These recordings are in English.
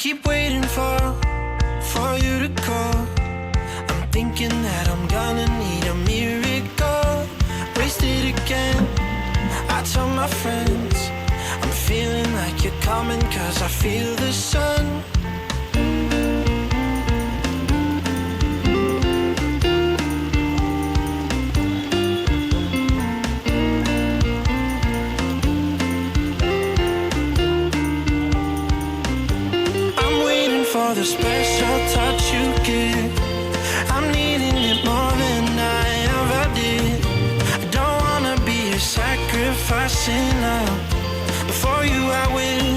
keep waiting for you to call. I'm thinking that I'm gonna need a miracle. Wasted again. I tell my friends I'm feeling like you're coming, 'cause I feel the sun. For the special touch you give, I'm needing it more than I ever did. I don't wanna be a sacrificing love. Before you I will.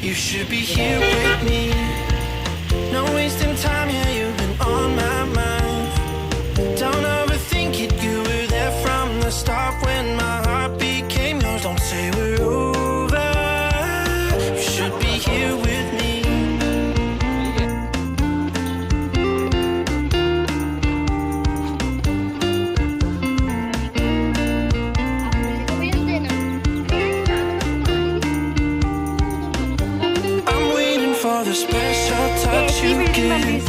You should be here with me. No wasting time, yeah, you've been on my mind. Don't overthink it, you were there from the start when my heart became yours. Don't say we're over. You should be here with me. For the special touch you give,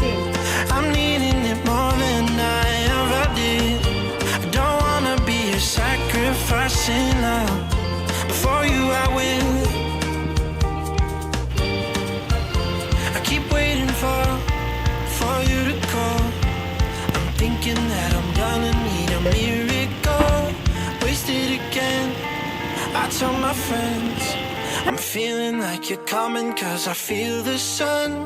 I'm needing it more than I ever did. I don't wanna be a sacrificing love. Before you I will. I keep waiting for you to call. I'm thinking that I'm gonna need a miracle. Wasted again. I tell my friends I'm feeling like you're coming, 'cause I feel the sun.